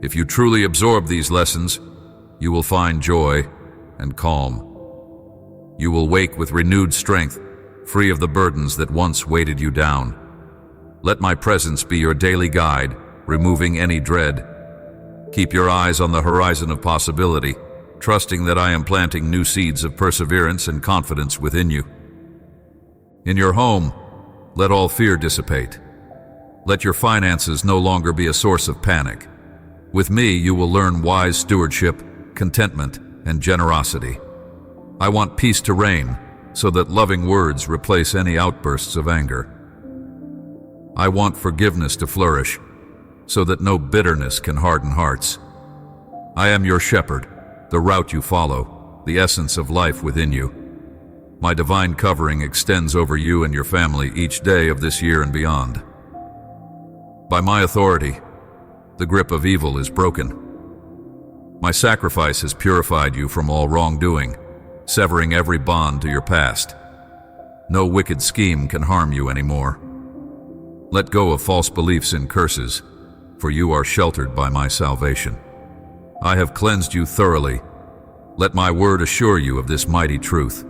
If you truly absorb these lessons, you will find joy and calm. You will wake with renewed strength, free of the burdens that once weighted you down. Let my presence be your daily guide, removing any dread. Keep your eyes on the horizon of possibility, trusting that I am planting new seeds of perseverance and confidence within you. In your home, let all fear dissipate. Let your finances no longer be a source of panic. With me, you will learn wise stewardship, contentment, and generosity. I want peace to reign, so that loving words replace any outbursts of anger. I want forgiveness to flourish, so that no bitterness can harden hearts. I am your shepherd, the route you follow, the essence of life within you. My divine covering extends over you and your family each day of this year and beyond. By my authority, the grip of evil is broken. My sacrifice has purified you from all wrongdoing, severing every bond to your past. No wicked scheme can harm you anymore. Let go of false beliefs and curses, for you are sheltered by my salvation. I have cleansed you thoroughly. Let my word assure you of this mighty truth.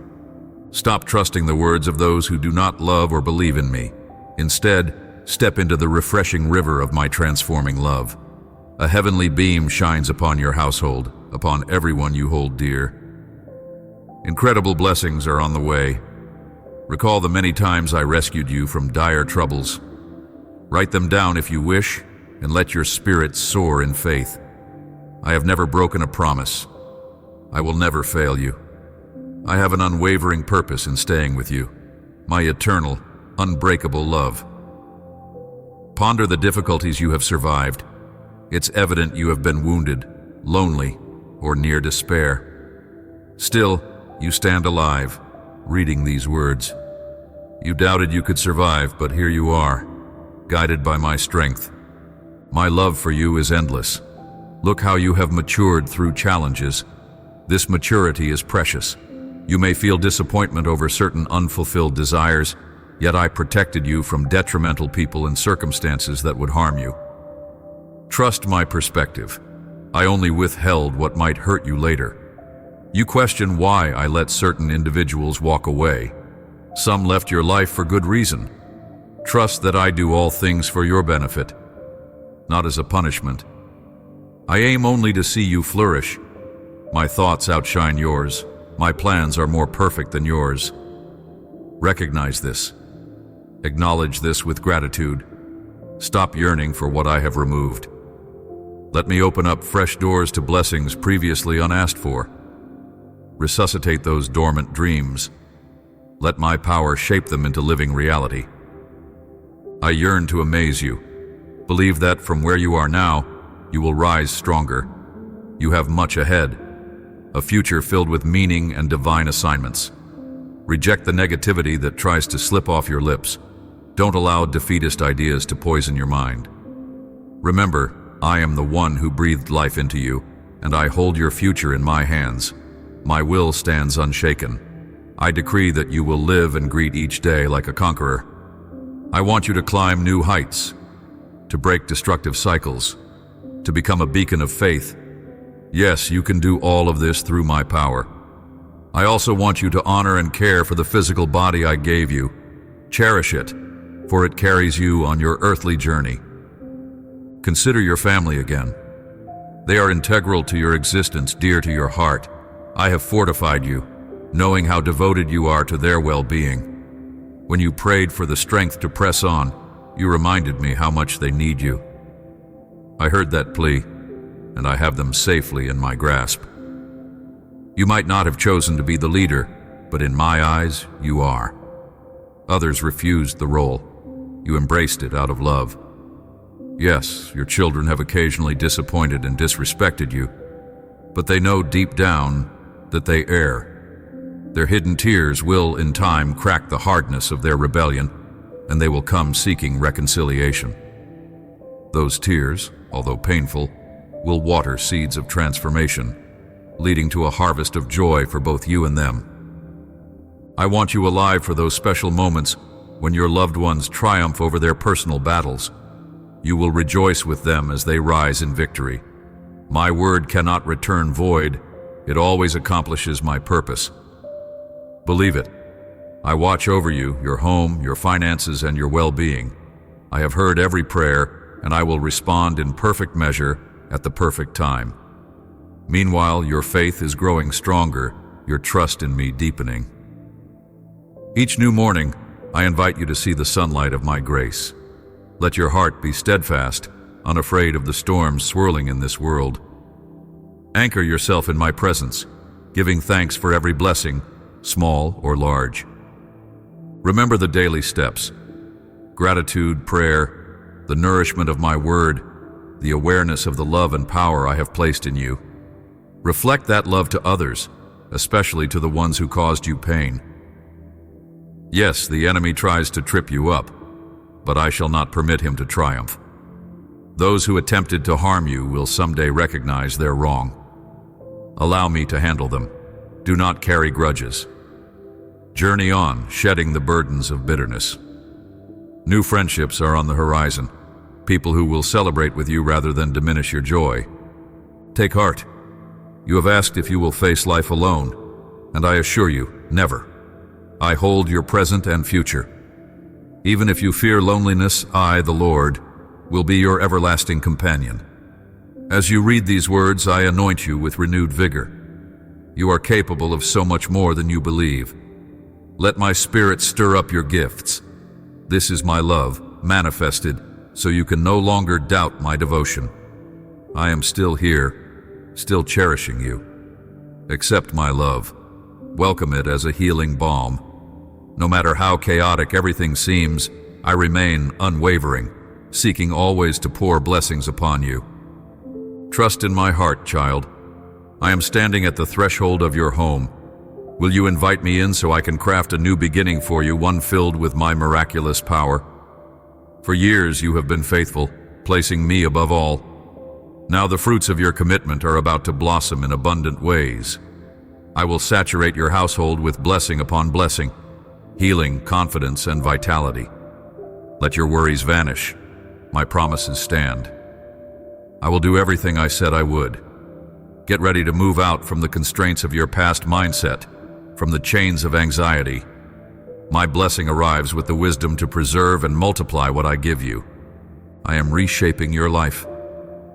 Stop trusting the words of those who do not love or believe in me. Instead, step into the refreshing river of my transforming love. A heavenly beam shines upon your household, upon everyone you hold dear. Incredible blessings are on the way. Recall the many times I rescued you from dire troubles. Write them down if you wish, and let your spirit soar in faith. I have never broken a promise. I will never fail you. I have an unwavering purpose in staying with you, my eternal, unbreakable love. Ponder the difficulties you have survived. It's evident you have been wounded, lonely, or near despair. Still, you stand alive, reading these words. You doubted you could survive, but here you are, guided by my strength. My love for you is endless. Look how you have matured through challenges. This maturity is precious. You may feel disappointment over certain unfulfilled desires, yet I protected you from detrimental people and circumstances that would harm you. Trust my perspective. I only withheld what might hurt you later. You question why I let certain individuals walk away. Some left your life for good reason. Trust that I do all things for your benefit, not as a punishment. I aim only to see you flourish. My thoughts outshine yours. My plans are more perfect than yours. Recognize this. Acknowledge this with gratitude. Stop yearning for what I have removed. Let me open up fresh doors to blessings previously unasked for. Resuscitate those dormant dreams. Let my power shape them into living reality. I yearn to amaze you. Believe that from where you are now, you will rise stronger. You have much ahead, a future filled with meaning and divine assignments. Reject the negativity that tries to slip off your lips. Don't allow defeatist ideas to poison your mind. Remember, I am the one who breathed life into you, and I hold your future in my hands. My will stands unshaken. I decree that you will live and greet each day like a conqueror. I want you to climb new heights, to break destructive cycles, to become a beacon of faith. Yes, you can do all of this through my power. I also want you to honor and care for the physical body I gave you. Cherish it, for it carries you on your earthly journey. Consider your family again. They are integral to your existence, dear to your heart. I have fortified you, knowing how devoted you are to their well-being. When you prayed for the strength to press on, you reminded me how much they need you. I heard that plea, and I have them safely in my grasp. You might not have chosen to be the leader, but in my eyes, you are. Others refused the role. You embraced it out of love. Yes, your children have occasionally disappointed and disrespected you, but they know deep down that they err. Their hidden tears will, in time, crack the hardness of their rebellion, and they will come seeking reconciliation. Those tears, although painful, will water seeds of transformation. leading to a harvest of joy for both you and them. I want you alive for those special moments when your loved ones triumph over their personal battles. You will rejoice with them as they rise in victory. My word cannot return void. It always accomplishes my purpose. Believe it. I watch over you, your home, your finances, and your well-being. I have heard every prayer, and I will respond in perfect measure at the perfect time. Meanwhile, your faith is growing stronger, your trust in me deepening. Each new morning, I invite you to see the sunlight of my grace. Let your heart be steadfast, unafraid of the storms swirling in this world. Anchor yourself in my presence, giving thanks for every blessing, small or large. Remember the daily steps: gratitude, prayer, the nourishment of my word, the awareness of the love and power I have placed in you. Reflect that love to others, especially to the ones who caused you pain. Yes, the enemy tries to trip you up, but I shall not permit him to triumph. Those who attempted to harm you will someday recognize their wrong. Allow me to handle them. Do not carry grudges. Journey on, shedding the burdens of bitterness. New friendships are on the horizon, people who will celebrate with you rather than diminish your joy. Take heart. You have asked if you will face life alone, and I assure you, never. I hold your present and future. Even if you fear loneliness, I, the Lord, will be your everlasting companion. As you read these words, I anoint you with renewed vigor. You are capable of so much more than you believe. Let my spirit stir up your gifts. This is my love, manifested, so you can no longer doubt my devotion. I am still here, still cherishing you. Accept my love. Welcome it as a healing balm. No matter how chaotic everything seems, I remain unwavering, seeking always to pour blessings upon you. Trust in my heart, child. I am standing at the threshold of your home. Will you invite me in so I can craft a new beginning for you, one filled with my miraculous power? For years you have been faithful, placing me above all. Now the fruits of your commitment are about to blossom in abundant ways. I will saturate your household with blessing upon blessing, healing, confidence, and vitality. Let your worries vanish. My promises stand. I will do everything I said I would. Get ready to move out from the constraints of your past mindset, from the chains of anxiety. My blessing arrives with the wisdom to preserve and multiply what I give you. I am reshaping your life.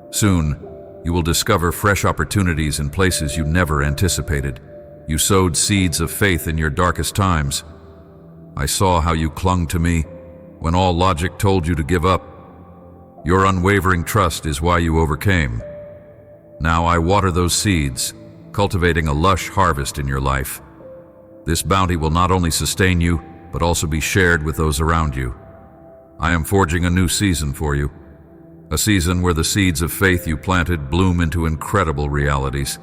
Soon, you will discover fresh opportunities in places you never anticipated. You sowed seeds of faith in your darkest times. I saw how you clung to me when all logic told you to give up. Your unwavering trust is why you overcame. Now I water those seeds, cultivating a lush harvest in your life. This bounty will not only sustain you, but also be shared with those around you. I am forging a new season for you, a season where the seeds of faith you planted bloom into incredible realities.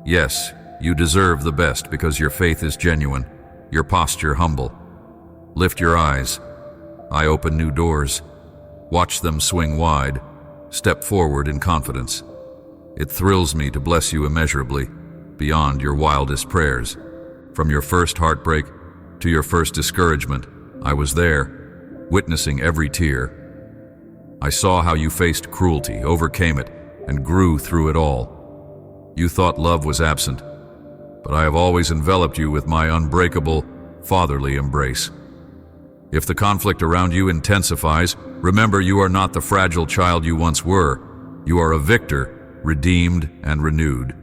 Yes, you deserve the best because your faith is genuine, your posture humble. Lift your eyes. I open new doors. Watch them swing wide. Step forward in confidence. It thrills me to bless you immeasurably, beyond your wildest prayers. From your first heartbreak to your first discouragement, I was there, witnessing every tear. I saw how you faced cruelty, overcame it, and grew through it all. You thought love was absent, but I have always enveloped you with my unbreakable, fatherly embrace. If the conflict around you intensifies, remember you are not the fragile child you once were. You are a victor, redeemed and renewed.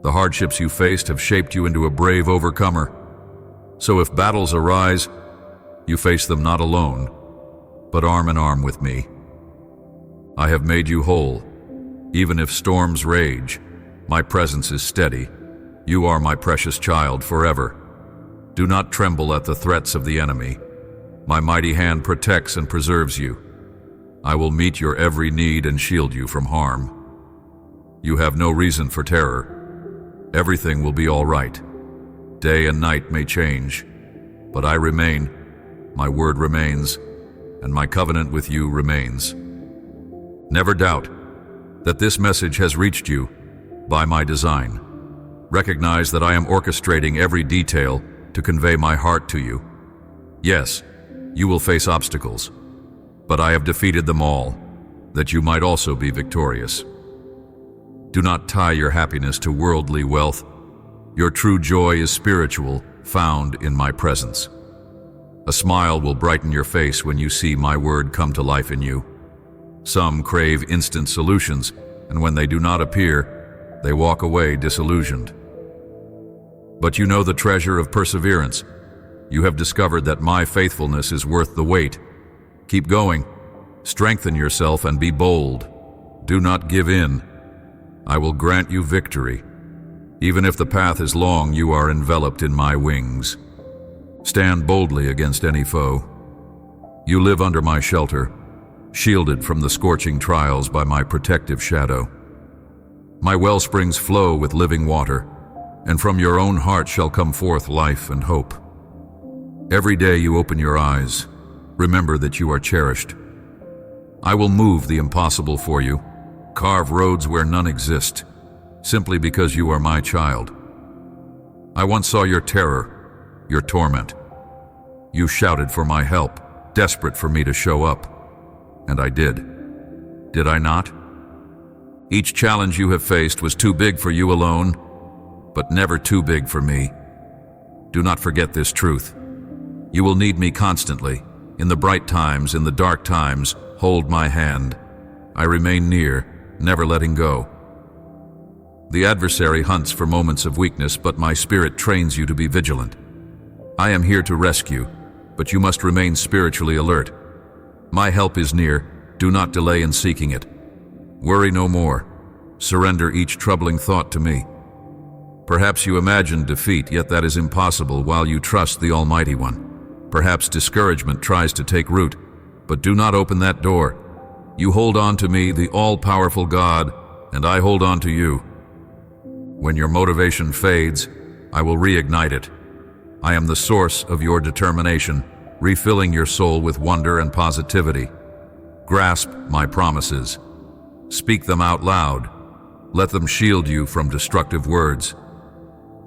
The hardships you faced have shaped you into a brave overcomer. So if battles arise, you face them not alone, but arm in arm with me. I have made you whole. Even if storms rage, my presence is steady. You are my precious child forever. Do not tremble at the threats of the enemy. My mighty hand protects and preserves you. I will meet your every need and shield you from harm. You have no reason for terror. Everything will be all right. Day and night may change, but I remain, my word remains, and my covenant with you remains. Never doubt that this message has reached you. by my design. Recognize that I am orchestrating every detail to convey my heart to you. Yes, you will face obstacles, but I have defeated them all, that you might also be victorious. Do not tie your happiness to worldly wealth. Your true joy is spiritual, found in my presence. A smile will brighten your face when you see my word come to life in you. Some crave instant solutions, and when they do not appear, they walk away disillusioned. But you know the treasure of perseverance. You have discovered that my faithfulness is worth the wait. Keep going. Strengthen yourself and be bold. Do not give in. I will grant you victory. Even if the path is long, you are enveloped in my wings. Stand boldly against any foe. You live under my shelter, shielded from the scorching trials by my protective shadow. My wellsprings flow with living water, and from your own heart shall come forth life and hope. Every day you open your eyes, remember that you are cherished. I will move the impossible for you, carve roads where none exist, simply because you are my child. I once saw your terror, your torment. You shouted for my help, desperate for me to show up. And I did. Did I not? Each challenge you have faced was too big for you alone, but never too big for me. Do not forget this truth. You will need me constantly. In the bright times, in the dark times, hold my hand. I remain near, never letting go. The adversary hunts for moments of weakness, but my spirit trains you to be vigilant. I am here to rescue, but you must remain spiritually alert. My help is near. Do not delay in seeking it. Worry no more. Surrender each troubling thought to me. Perhaps you imagine defeat, yet that is impossible while you trust the Almighty One. Perhaps discouragement tries to take root, but do not open that door. You hold on to me, the all-powerful God, and I hold on to you. When your motivation fades, I will reignite it. I am the source of your determination, refilling your soul with wonder and positivity. Grasp my promises. Speak them out loud. Let them shield you from destructive words.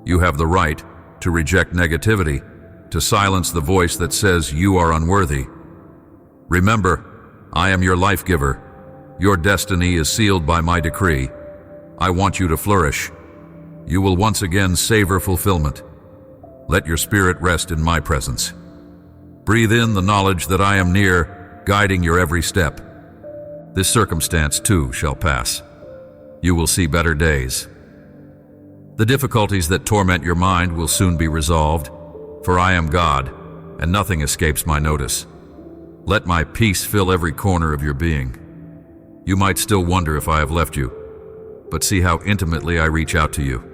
You have the right to reject negativity, to silence the voice that says you are unworthy. Remember, I am your life giver. Your destiny is sealed by my decree. I want you to flourish. You will once again savor fulfillment. Let your spirit rest in my presence. Breathe in the knowledge that I am near, guiding your every step. This circumstance too shall pass. You will see better days. The difficulties that torment your mind will soon be resolved, for I am God, and nothing escapes my notice. Let my peace fill every corner of your being. You might still wonder if I have left you, but see how intimately I reach out to you.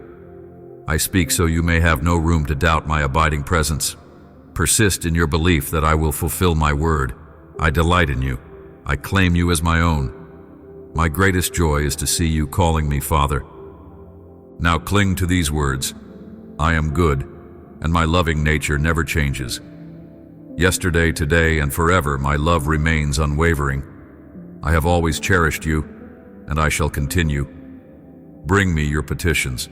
I speak so you may have no room to doubt my abiding presence. Persist in your belief that I will fulfill my word. I delight in you. I claim you as my own. My greatest joy is to see you calling me Father. Now cling to these words. I am good, and my loving nature never changes. Yesterday, today, and forever, my love remains unwavering. I have always cherished you, and I shall continue. Bring me your petitions.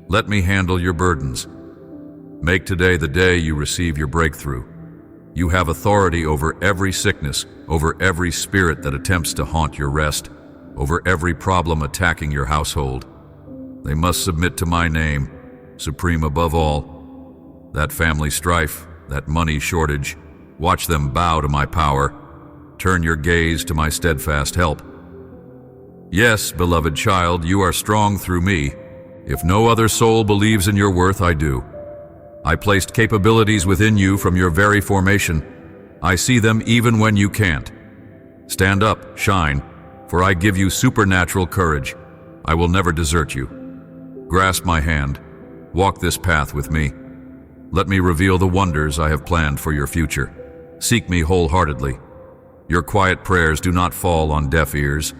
Let me handle your burdens. Make today the day you receive your breakthrough. You have authority over every sickness, over every spirit that attempts to haunt your rest, over every problem attacking your household. They must submit to my name, supreme above all. That family strife, that money shortage, watch them bow to my power. Turn your gaze to my steadfast help. Yes, beloved child, you are strong through me. If no other soul believes in your worth, I do. I placed capabilities within you from your very formation. I see them even when you can't. Stand up, shine, for I give you supernatural courage. I will never desert you. Grasp my hand. Walk this path with me. Let me reveal the wonders I have planned for your future. Seek me wholeheartedly. Your quiet prayers do not fall on deaf ears.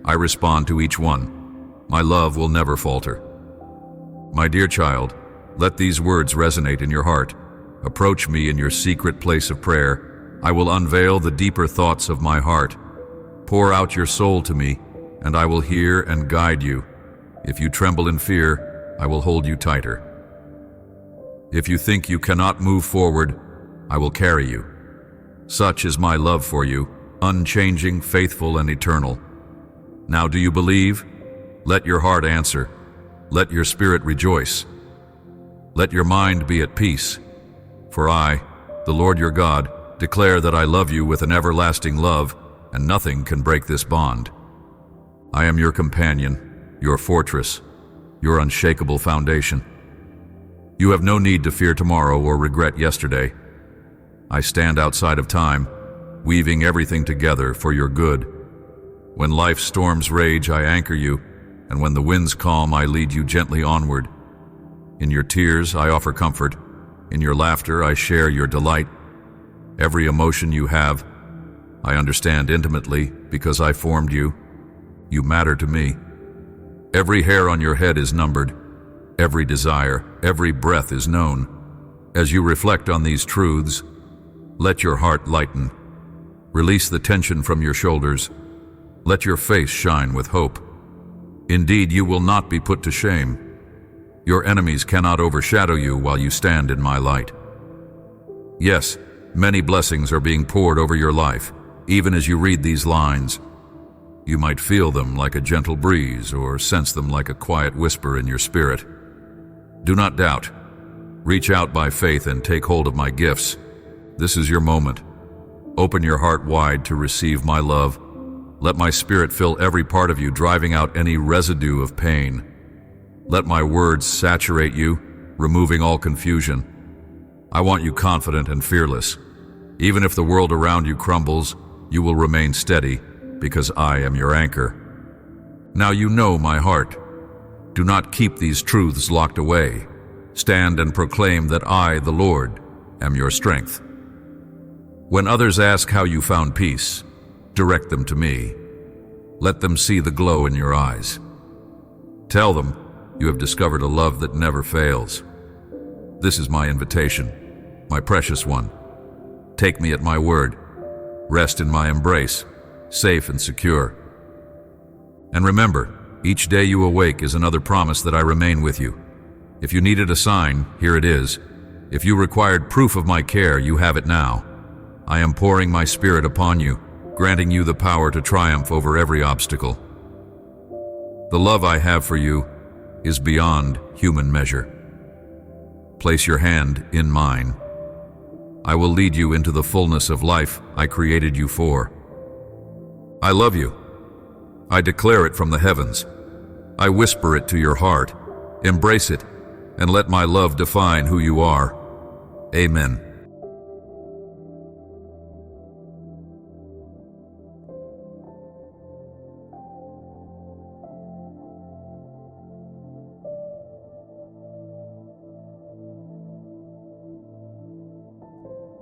I respond to each one. My love will never falter. My dear child, let these words resonate in your heart. Approach me in your secret place of prayer. I will unveil the deeper thoughts of my heart. Pour out your soul to me, and I will hear and guide you. If you tremble in fear, I will hold you tighter. If you think you cannot move forward, I will carry you. Such is my love for you, unchanging, faithful, and eternal. Now do you believe? Let your heart answer. Let your spirit rejoice. Let your mind be at peace. For I, the Lord your God, declare that I love you with an everlasting love, and nothing can break this bond. I am your companion, your fortress, your unshakable foundation. You have no need to fear tomorrow or regret yesterday. I stand outside of time, weaving everything together for your good. When life's storms rage, I anchor you, and when the winds calm, I lead you gently onward. In your tears, I offer comfort. In your laughter, I share your delight. Every emotion you have, I understand intimately because I formed you. You matter to me. Every hair on your head is numbered. Every desire, every breath is known. As you reflect on these truths, let your heart lighten. Release the tension from your shoulders. Let your face shine with hope. Indeed, you will not be put to shame. Your enemies cannot overshadow you while you stand in my light. Yes, many blessings are being poured over your life, even as you read these lines. You might feel them like a gentle breeze or sense them like a quiet whisper in your spirit. Do not doubt. Reach out by faith and take hold of my gifts. This is your moment. Open your heart wide to receive my love. Let my spirit fill every part of you, driving out any residue of pain. Let my words saturate you, removing all confusion. I want you confident and fearless. Even if the world around you crumbles, you will remain steady, because I am your anchor. Now you know my heart. Do not keep these truths locked away. Stand and proclaim that I, the Lord, am your strength. When others ask how you found peace, direct them to me. Let them see the glow in your eyes. Tell them you have discovered a love that never fails. This is my invitation, my precious one. Take me at my word. Rest in my embrace, safe and secure. And remember, each day you awake is another promise that I remain with you. If you needed a sign, here it is. If you required proof of my care, you have it now. I am pouring my spirit upon you, granting you the power to triumph over every obstacle. The love I have for you is beyond human measure. Place your hand in mine. I will lead you into the fullness of life I created you for. I love you. I declare it from the heavens. I whisper it to your heart. Embrace it, and let my love define who you are. Amen.